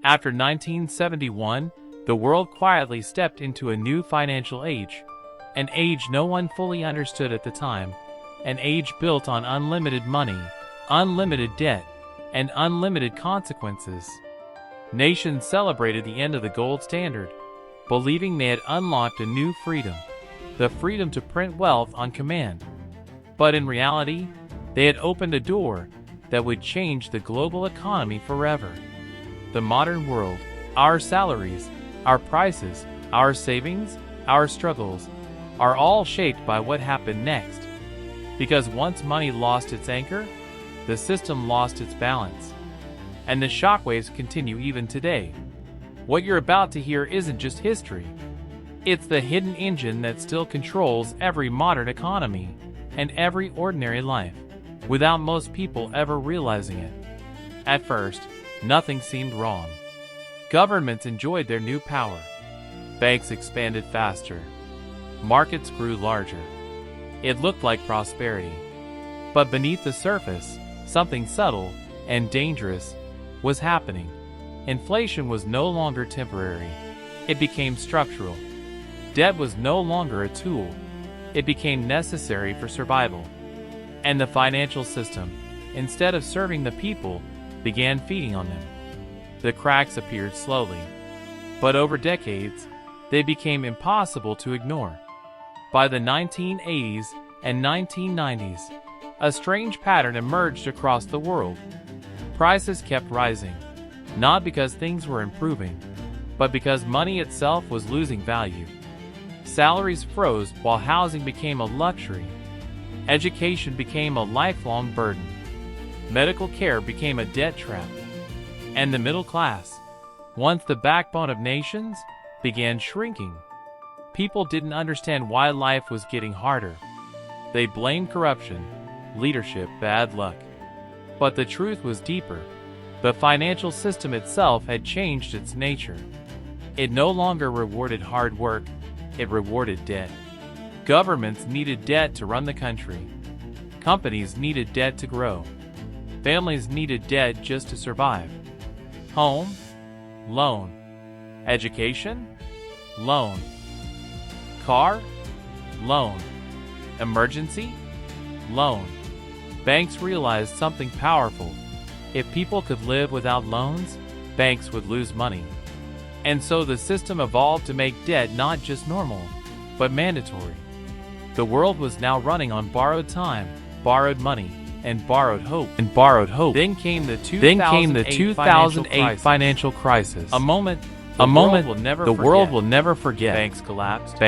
After 1971, the world quietly stepped into a new financial age, an age no one fully understood at the time, an age built on unlimited money, unlimited debt, and unlimited consequences. Nations celebrated the end of the gold standard, believing they had unlocked a new freedom, the freedom to print wealth on command. But in reality, they had opened a door that would change the global economy forever. The modern world, our salaries, our prices, our savings, our struggles, are all shaped by what happened next. Because once money lost its anchor, the system lost its balance. And the shockwaves continue even today. What you're about to hear isn't just history. It's the hidden engine that still controls every modern economy and every ordinary life, without most people ever realizing it. At first, nothing seemed wrong. Governments enjoyed their new power. Banks expanded faster. Markets grew larger. It looked like prosperity. But beneath the surface, something subtle and dangerous was happening. Inflation was no longer temporary. It became structural. Debt was no longer a tool. It became necessary for survival. And the financial system, instead of serving the people, began feeding on them. The cracks appeared slowly, but over decades, they became impossible to ignore. By the 1980s and 1990s, a strange pattern emerged across the world. Prices kept rising, not because things were improving, but because money itself was losing value. Salaries froze while housing became a luxury. Education became a lifelong burden. Medical care became a debt trap. And the middle class, once the backbone of nations, began shrinking. People didn't understand why life was getting harder. They blamed corruption, leadership, bad luck. But the truth was deeper. The financial system itself had changed its nature. It no longer rewarded hard work, it rewarded debt. Governments needed debt to run the country. Companies needed debt to grow. Families needed debt just to survive. Home? Loan. Education? Loan. Car? Loan. Emergency? Loan. Banks realized something powerful. If people could live without loans, banks would lose money. And so the system evolved to make debt not just normal, but mandatory. The world was now running on borrowed time, borrowed money, and borrowed hope. Then came the 2008 financial crisis. A moment the world will never forget. Banks collapsed.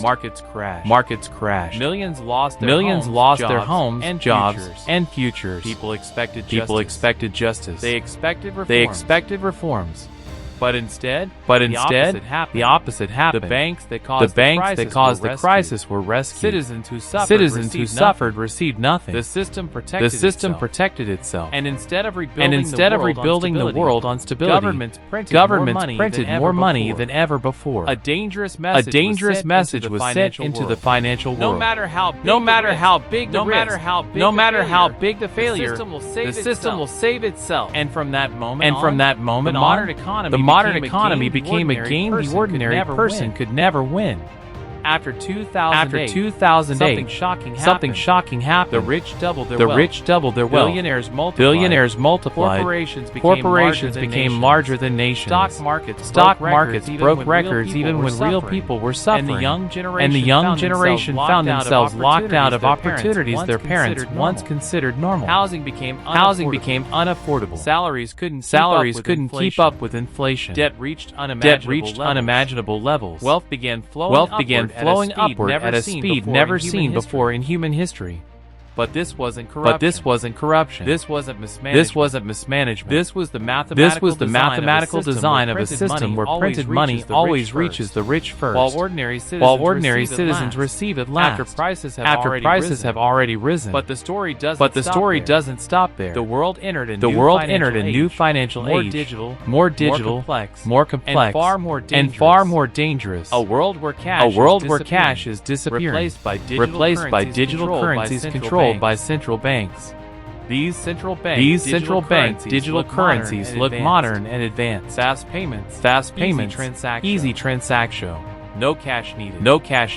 Markets crashed. Millions lost their homes, jobs, and futures. People expected justice. They expected reforms. But instead, the opposite happened. The banks that caused the crisis were rescued. Citizens who suffered received nothing. The system protected itself. And instead of rebuilding the world on stability, governments printed more money than ever before. A dangerous message was sent into the financial world. No matter how big the failure, the system will save itself. And from that moment the modern economy became a game the ordinary person could never win. After 2008, something shocking happened. The rich doubled their wealth. Billionaires multiplied. Corporations became larger than nations. Stock markets broke records even when real people were suffering. And the young generation found themselves locked out of opportunities their parents once considered normal. Housing became unaffordable. Salaries couldn't keep up with inflation. Debt reached unimaginable levels. Wealth began flowing upward at a speed never seen before in human history. But this wasn't corruption. This wasn't mismanagement. This was the mathematical design of a system where printed money always reaches the rich first, while ordinary citizens receive it last, after prices have already risen. But the story doesn't stop there. The world entered a new financial age, more digital, more complex, and far more dangerous. A world where cash is disappearing, replaced by digital currencies controlled by central banks. These central bank digital currencies look modern and advanced. Fast payments, easy transaction. No cash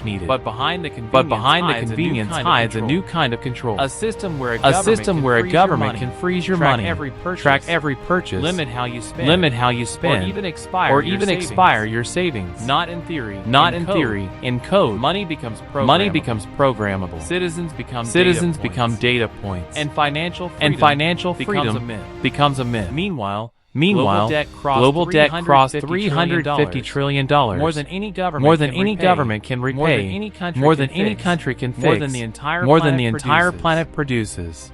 needed. But behind the convenience hides a new kind of control. A system where a government can freeze your money, track every purchase, limit how you spend, or even expire your savings. Not in theory. In code, money becomes programmable. Citizens become data points. And financial freedom becomes a myth. Meanwhile, global debt crossed $350 trillion, more than any government can repay, more than any country can fix, more than the entire planet produces.